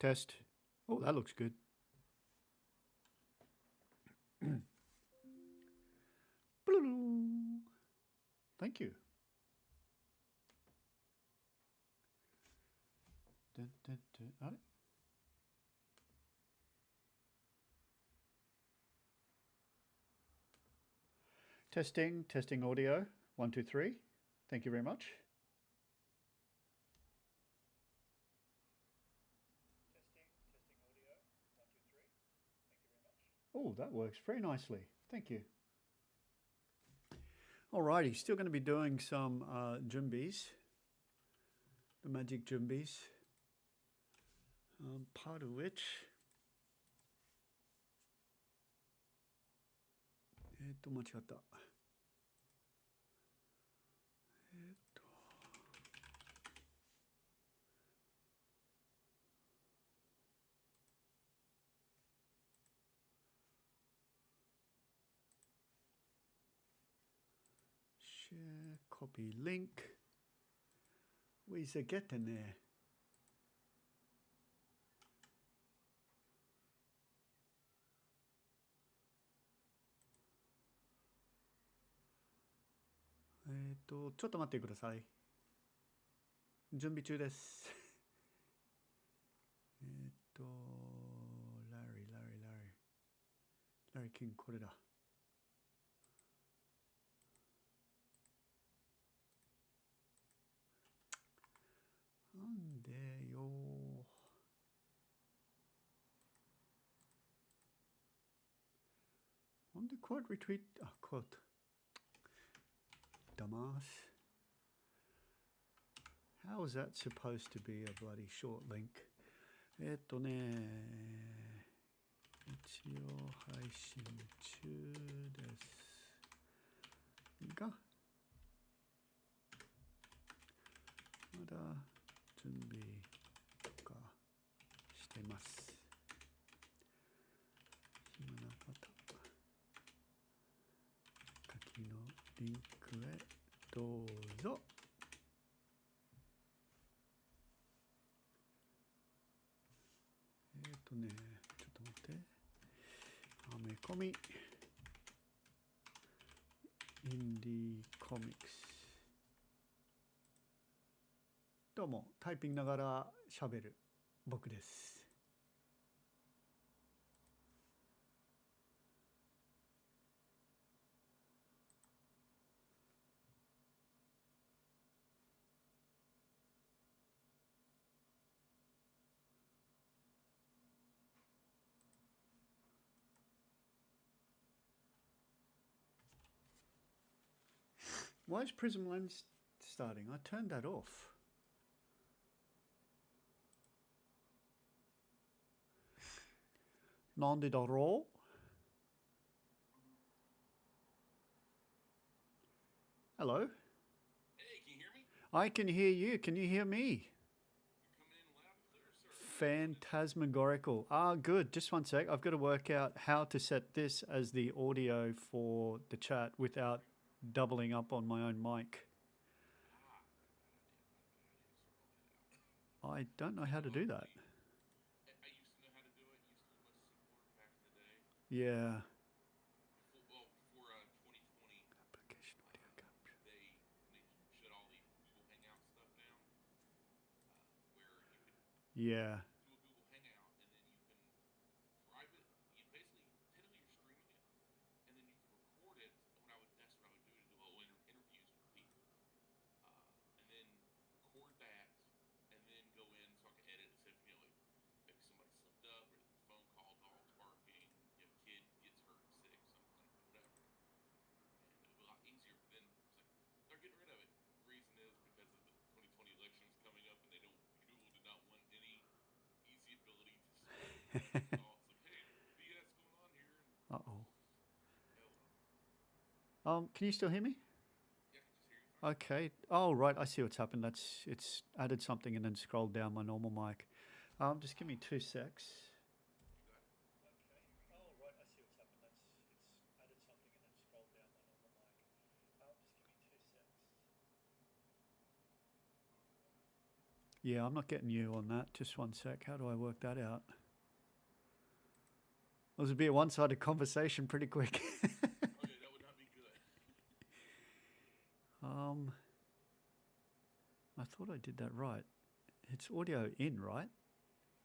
Test. Oh, that looks good. Thank you. Dun, dun, dun. All right. Testing audio. 1, 2, 3. Thank you very much. Testing audio. 1, 2, 3. Thank you very much. Oh, that works very nicely. Thank you. Alrighty, still going to be doing some jumbis, the magic jumbis, part of which間違った。Share copy link. Where's it getting there?ちょっと待ってください。準備中です。ラリー君これだ。なんでよ。なんでquote retweet? あ、quote。Dumbass. How is that supposed to be a bloody short link? 一応配信中ですが、まだ準備とかしてます。暇な方、下記のリンクへどうぞ。ちょっと待って。アメコミ。インディーコミックス。どうも、タイピングながら喋る僕です。Why is Prism Lens starting? I turned that off. Non de roll. Hello. Hey, can you hear me? I can hear you. Can you hear me? You're coming in loud and clear, sir. Phantasmagorical. Ah, good. Just one sec. I've got to work out how to set this as the audio for the chat without doubling up on my own mic. I don't know how to do that. I used to know how to do it. It used to be much simpler back in the day. Yeah. Before 2020, Application audio capture. they shut all the Google Hangout stuff down, where you could Yeah. do a Google Hangout and then you can private. You basically technically you're streaming it, and then you can record it. That's what I would do to do little interviews with people, and then record that, and then go in so I can edit it. If maybe somebody slipped up or phone call, dogs barking, kid gets hurt, sick, something like that, whatever. And it would be a lot easier. But then it's like they're getting rid of it. The reason is because of the 2020 elections coming up, and Google did not want any easy ability to call. It's like, hey, BS going on here. And, can you still hear me? Yeah, I can just hear you fine. Okay. Oh, right. I see what's happened. It's added something and then scrolled down my normal mic. Just give me 2 secs. You got it. Okay. Oh, right. I see what's happened. It's added something and then scrolled down my normal mic. Just give me 2 secs. Yeah, I'm not getting you on that. Just one sec. How do I work that out? It was a bit one-sided conversation pretty quick. Oh yeah, that would not be good. um, I thought I did that right. It's audio in, right?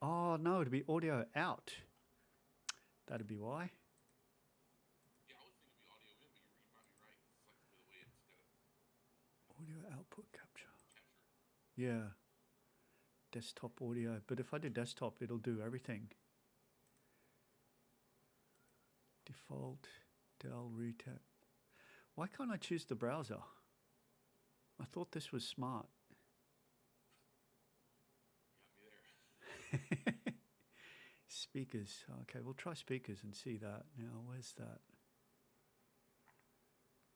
Oh no, it'd be audio out. That'd be why. Yeah, I would think it'd be audio in, but you might be right. It's like the way it's got to Audio output capture. capture it. Yeah, desktop audio. But if I do desktop, it'll do everything. Default, Dell, retap. Why can't I choose the browser? I thought this was smart. You got me there. Speakers. Okay, we'll try speakers and see that. Now, where's that?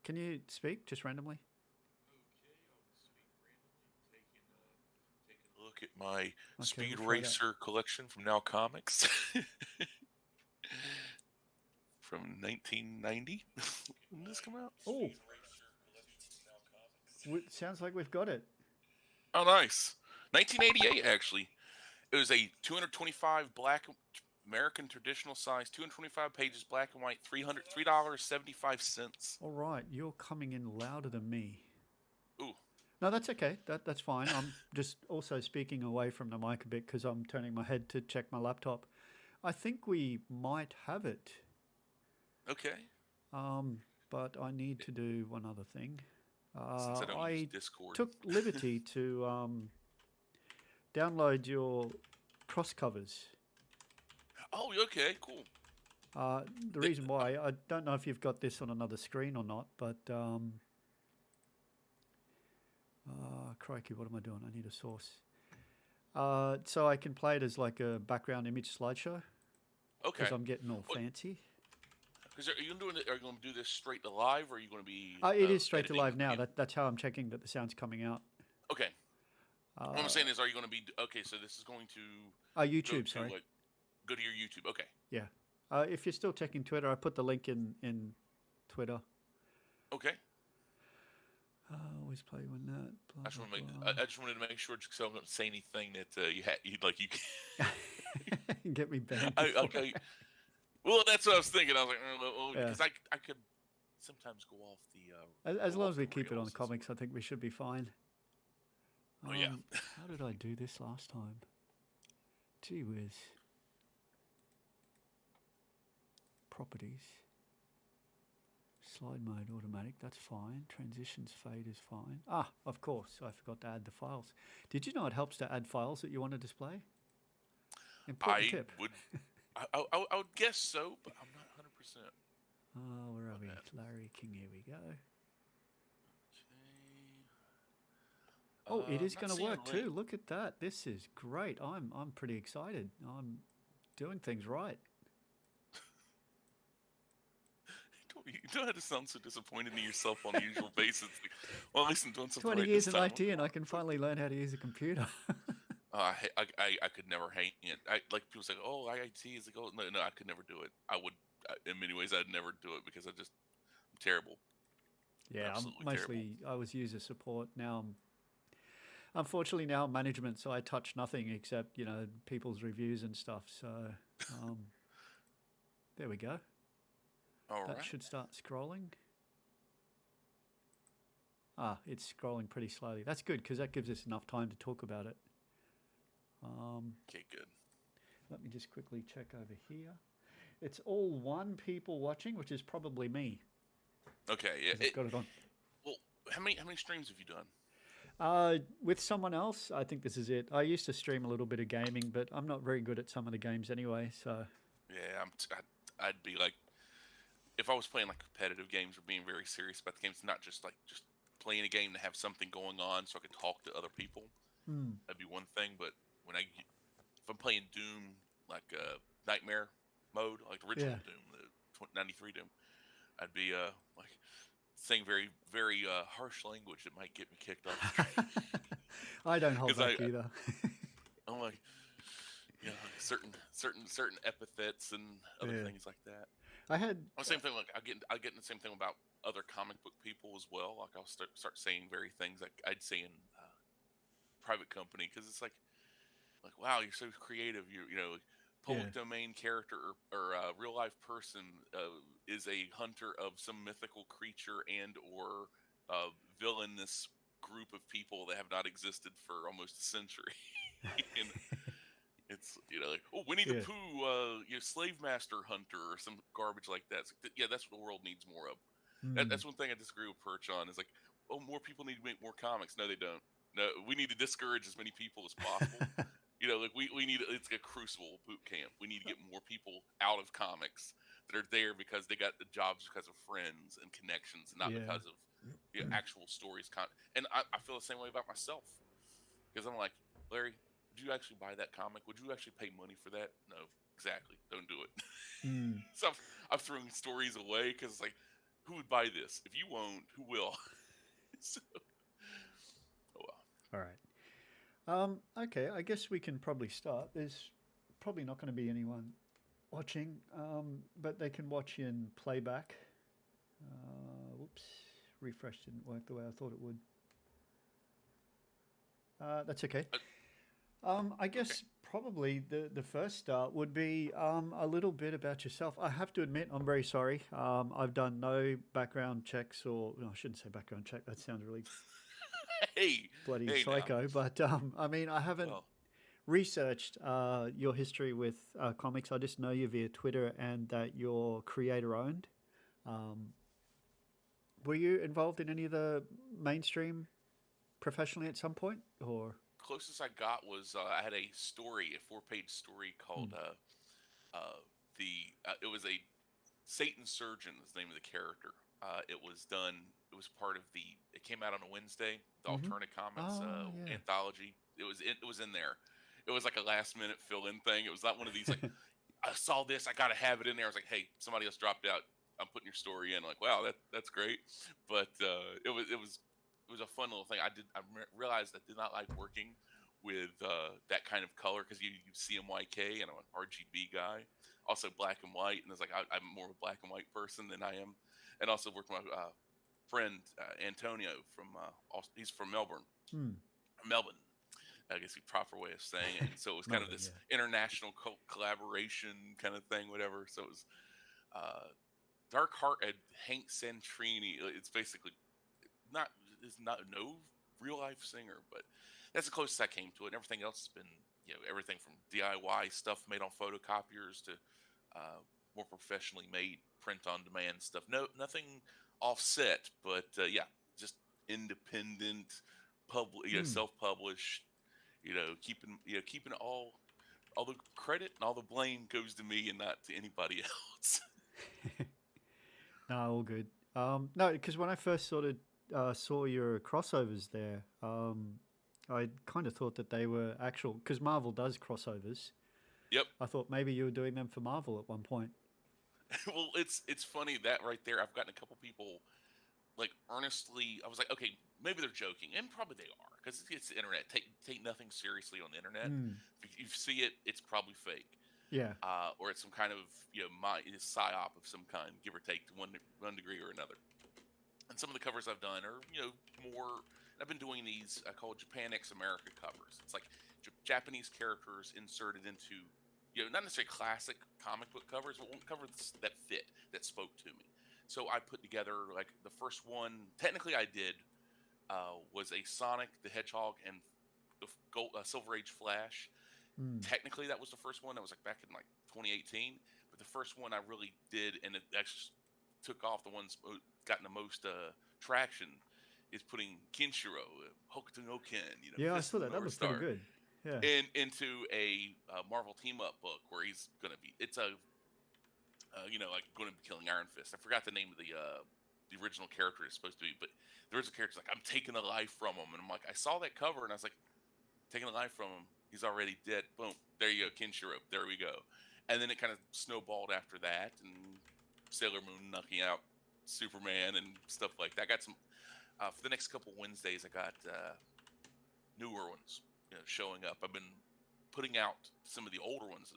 Can you speak just randomly? Okay, I'll speak randomly. Taking a look at my Okay, Speed we'll try that. Racer collection from Now Comics from 1990. When did this come out? Oh, sounds like we've got it. Oh, nice. 1988, actually. It was a 225 American traditional size, 225 pages, black and white, $3.75. All right, you're coming in louder than me. Ooh. No, that's okay. That's fine. I'm just also speaking away from the mic a bit because I'm turning my head to check my laptop. I think we might have it. Okay. But I need to do one other thing. Since I don't use I Discord. took liberty to download your cross covers. Oh, okay, cool. The reason why, I don't know if you've got this on another screen or not, but crikey, what am I doing? I need a source. So I can play it as like a background image slideshow. Okay. Because I'm getting all fancy. Because are you going to do this straight to live, or are you going to be? It is straight to editing live now. in? That's how I'm checking that the sound's coming out. Okay. What I'm saying is, are you going to be okay? So this is going to YouTube, sorry. Go to your YouTube. Okay. Yeah. If you're still checking Twitter, I put the link in Twitter. Okay. Always play when that. Blah, I just wanted to make sure, so I don't say anything that you get me banned. Okay. Well, that's what I was thinking. I was like, because I could sometimes go off the. As long as we keep it on comics, I think we should be fine. Oh yeah. How did I do this last time? Gee whiz. Properties. Slide mode automatic, that's fine. Transitions fade is fine. Ah, of course, I forgot to add the files. Did you know it helps to add files that you want to display? Important tip. I would guess so, but I'm not 100%. Oh, where are we? Larry King, here we go. Okay. Oh, it is going to work too. Look at that. This is great. I'm pretty excited. I'm doing things right. You don't have to sound so disappointed in yourself on a usual basis. Well, at least I'm doing something 20 right years this in time. IT and I can finally learn how to use a computer. I could never hang it. Like people say, oh, IIT is like, oh, no, I could never do it. I would, in many ways, I'd never do it because I'm terrible. Yeah, Absolutely mostly terrible. I was user support. Now unfortunately now I'm management, so I touch nothing except, people's reviews and stuff. So there we go. That should start scrolling. It's scrolling pretty slowly. That's good because that gives us enough time to talk about it. Okay, good. Let me just quickly check over here. It's all one people watching, which is probably me. Okay, yeah. I've got it on. Well, how many streams have you done? With someone else, I think this is it. I used to stream a little bit of gaming, but I'm not very good at some of the games anyway. So yeah, I'd be like, if I was playing like competitive games or being very serious about the games, not just playing a game to have something going on so I could talk to other people. That'd be one thing. But if I'm playing Doom, like Nightmare mode, like the original Doom, the 93 Doom, I'd be like saying very, very harsh language that might get me kicked off. I don't hold back either. I'm like, certain epithets and other things like that. I had the same thing. Like I get the same thing about other comic book people as well. Like I'll start saying very things like I'd say in private company because it's like wow, you're so creative. Like, Yeah. public domain character or real life person is a hunter of some mythical creature and or villainous group of people that have not existed for almost a century. and it's like, oh, Winnie the Yeah. Pooh, slave master hunter or some garbage like that. It's like, yeah, that's what the world needs more of. Mm. That's one thing I disagree with Perch on. Is like, oh, more people need to make more comics. No, they don't. No, we need to discourage as many people as possible. Like we need, it's a crucible boot camp. We need to get more people out of comics that are there because they got the jobs because of friends and connections, not Yeah. because of actual stories. And I feel the same way about myself because I'm like, Larry, would you actually buy that comic? Would you actually pay money for that? No, exactly. Don't do it. Mm. So I've thrown stories away because it's like, who would buy this? If you won't, who will? So, oh well. All right. Okay, I guess we can probably start. There's probably not going to be anyone watching, but they can watch in playback. Whoops, refresh didn't work the way I thought it would. That's okay. Uh, I okay. guess probably the first start would be a little bit about yourself. I have to admit, I'm very sorry. I've done no background checks, or no, I shouldn't say background check. That sounds really Hey, bloody hey now. psycho. But I mean, I haven't Well, researched your history with comics. I just know you via Twitter and that you're creator owned. Um, were you involved in any of the mainstream professionally at some point, or? closest I got was I had a story, a four-page story called Hmm. the. It was a Satan Surgeon is the name of the character. It was done. It was part of the. It came out on a Wednesday. The Mm-hmm. Alternate Comics Oh yeah. anthology. It was in there. It was like a last minute fill in thing. It was not one of these like I saw this. I got to have it in there. I was like, hey, somebody else dropped out. I'm putting your story in. I'm like, wow, that's great. But it was a fun little thing. Realized I did not like working with that kind of color because you CMYK and I'm an RGB guy, also black and white, and it's like I'm more of a black and white person than I am, and also worked with my friend Antonio from he's from Hmm. Melbourne. I guess the proper way of saying it. And so it was kind of Melbourne. this Yeah. international collaboration kind of thing, whatever. So it was uh, Dark Heart and Hank Santrini. It's basically not is not no real life singer, but that's the closest I came to it. And everything else has been everything from DIY stuff made on photocopiers to more professionally made print on demand stuff. No, nothing offset, but yeah, just independent, Hmm. self published. Keeping all the credit and all the blame goes to me and not to anybody else. No, all good. No, because when I first sort of saw your crossovers there, I kind of thought that they were actual because Marvel does crossovers. Yep. I thought maybe you were doing them for Marvel at one point. Well, it's funny that right there. I've gotten a couple people like earnestly. I was like, okay, maybe they're joking, and probably they are because it's the internet. Take nothing seriously on the internet. Hmm. If you see it, it's probably fake, Yeah. or it's some kind of psyop of some kind, give or take to one degree or another. And some of the covers I've done are more. I've been doing these I call Japan X America covers. It's like Japanese characters inserted into not necessarily classic comic book covers, but one covers that fit that spoke to me. So I put together like the first one. Technically, I did was a Sonic the Hedgehog and the Silver Age Flash. Hmm. Technically, that was the first one. That was like back in like 2018. But the first one I really did, and it actually took off. The ones gotten the most traction is putting Kinshiro, Hokuto no Ken, Yeah, I Fist saw of the that. That North looked pretty Star, good. Yeah. into a Marvel team up book where he's gonna be. It's a like going to be killing Iron Fist. I forgot the name of the original character is supposed to be, but the original character's like, I'm taking a life from him, and I'm like, I saw that cover, and I was like, taking a life from him. He's already dead. Boom. There you go, Kinshiro. There we go. And then it kind of snowballed after that, and Sailor Moon knocking out Superman and stuff like that. I got some for the next couple Wednesdays. I got newer ones, showing up. I've been putting out some of the older ones,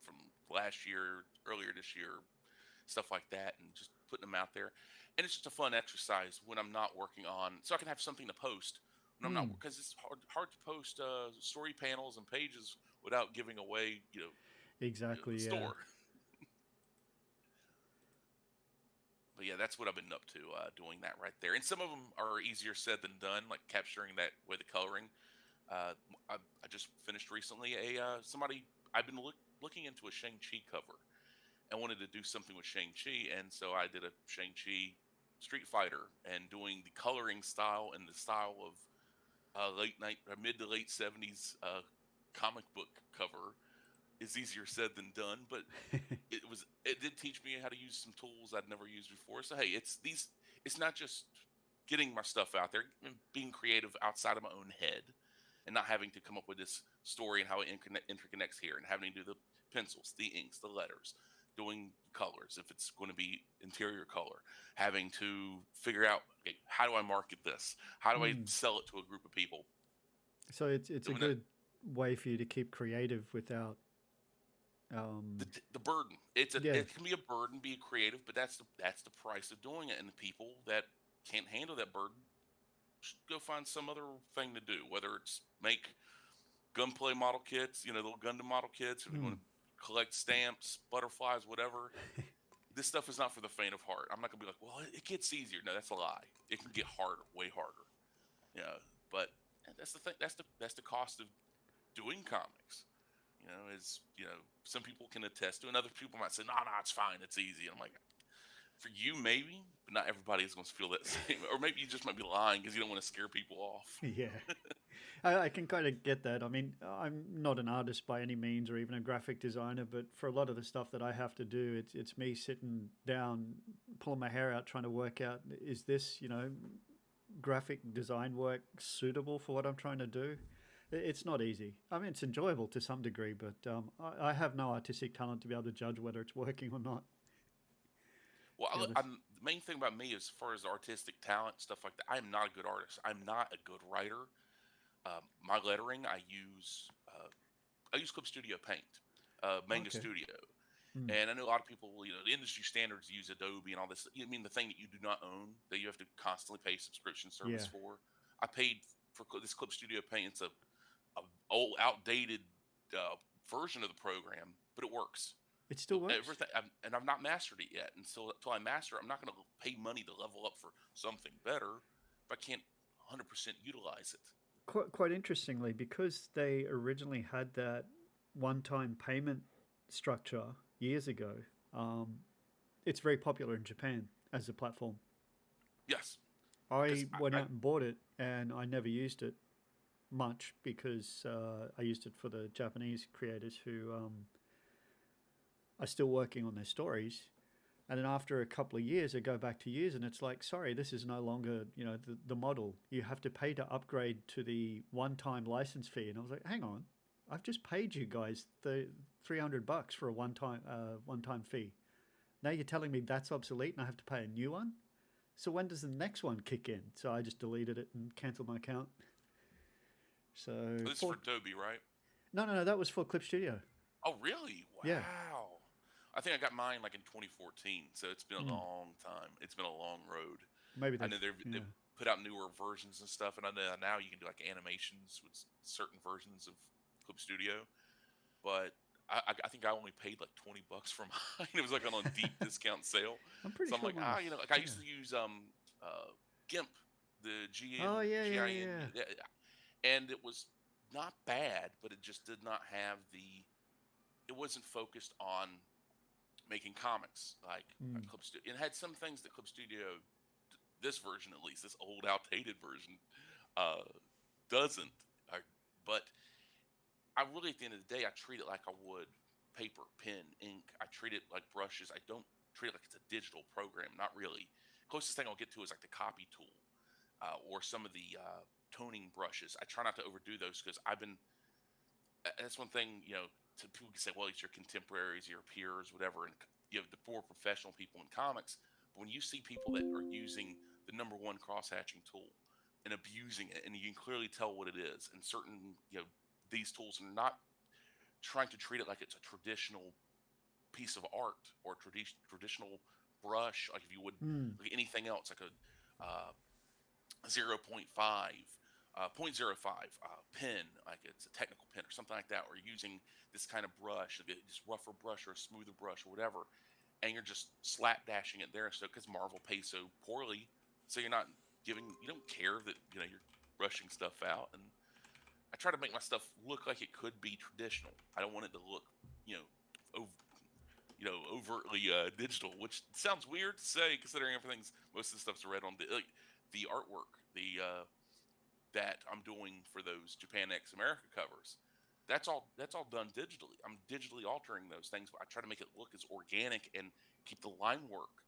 from last year, earlier this year, stuff like that, and just putting them out there. And it's just a fun exercise when I'm not working on, so I can have something to post And I'm not Mm, because it's hard to post story panels and pages without giving away the exactly. Yeah. store. But yeah, that's what I've been up to, doing that right there. And some of them are easier said than done, like capturing that with the coloring. I just finished recently a somebody I've been looking into a Shang-Chi cover and wanted to do something with Shang-Chi, and so I did a Shang-Chi Street Fighter and doing the coloring style and the style of mid to late '70s comic book cover is easier said than done, but it did teach me how to use some tools I'd never used before. So hey, it's not just getting my stuff out there and being creative outside of my own head and not having to come up with this story and how it interconnects here and having to do the pencils, the inks, the letters, doing colors if it's going to be interior color, having to figure out, okay, how do I market this? How do I Mm. sell it to a group of people? So it's a Doing that, good way for you to keep creative without the, um the burden. yeah. It can be a burden, be creative, but that's the price of doing it. And the people that can't handle that burden should go find some other thing to do, whether it's make gunplay model kits, little Gundam model kits, if you want Mm. to collect stamps, butterflies, whatever. This stuff is not for the faint of heart. I'm not gonna be like, well, it gets easier. No, that's a lie. It can get harder, way harder. But that's the thing. That's the cost of doing comics. Some people can attest to, and other people might say, no, no, it's fine, it's easy. And I'm like, for you, maybe, but not everybody is going to feel that same. Or maybe you just might be lying because you don't want to scare people off. Yeah. I can kind of get that. I mean, I'm not an artist by any means or even a graphic designer, but for a lot of the stuff that I have to do, it's me sitting down, pulling my hair out, trying to work out, is this, graphic design work suitable for what I'm trying to do? It's not easy. I mean, it's enjoyable to some degree, but I have no artistic talent to be able to judge whether it's working or not, Well, to be honest. the main thing about me, as far as artistic talent, stuff like that, I'm not a good artist. I'm not a good writer. My lettering, I use Clip Studio Paint, Manga Okay. Studio. Mm. And I know a lot of people, the industry standards use Adobe and all this. I mean, the thing that you do not own, that you have to constantly pay subscription service Yeah. for. I paid for this Clip Studio Paint. It's a old, outdated uh, version of the program, but it works. It still works? Everything, and I've not mastered it yet. Until I master it, I'm not going to pay money to level up for something better if I can't 100% utilize it. Quite interestingly, because they originally had that one-time payment structure years ago, um, it's very popular in Japan as a platform. Yes, because I went out and bought it, and I never used it much because I used it for the Japanese creators who are still working on their stories. And then after a couple of years, I go back to use, and it's like, sorry, this is no longer, the model. You have to pay to upgrade to the one-time license fee. And I was like, hang on, I've just paid you guys the $300 for a one-time fee. Now you're telling me that's obsolete, and I have to pay a new one. So when does the next one kick in? So I just deleted it and canceled my account. So this is for Adobe, right? no, no, no, that was for Clip Studio. Oh, really? Yeah. Wow. I think I got mine like in 2014, so it's been a Mm. long time. It's been a long road. Maybe I they've know yeah. they've put out newer versions and stuff, and I know now you can do like animations with certain versions of Clip Studio. But I think I only paid like $20 for mine. It was like on a deep discount sale, I'm pretty so I'm sure like, mine was like I yeah. used to use GIMP, the Oh yeah, yeah, GIN, yeah. yeah, and it was not bad, but it just did not have the. It wasn't focused on making comics like Mm. Clip Studio. It had some things that Clip Studio, this version at least, this old outdated version, uh, doesn't. I, but I really, at the end of the day, I treat it like I would paper, pen, ink. I treat it like brushes. I don't treat it like it's a digital program. Not really. Closest thing I'll get to is like the copy tool, or some of the toning brushes. I try not to overdo those because I've been. That's one thing, to people can say, well, it's your contemporaries, your peers, whatever, and the more professional people in comics. But when you see people that are using the number one cross hatching tool and abusing it, and you can clearly tell what it is, and certain, these tools are not trying to treat it like it's a traditional piece of art or traditional brush, like if you would Mm. like anything else, like a zero 0.5, .05 pen, like it's a technical pen or something like that, or using this kind of brush, like this rougher brush or a smoother brush or whatever, and you're just slap dashing it there. So because Marvel pays so poorly, so you're not you don't care that you're brushing stuff out. And I try to make my stuff look like it could be traditional. I don't want it to look, you know, overtly digital, which sounds weird to say considering most of the stuff's read on the artwork, that I'm doing for those Japan X America covers. That's all done digitally. I'm digitally altering those things, but I try to make it look as organic and keep the line work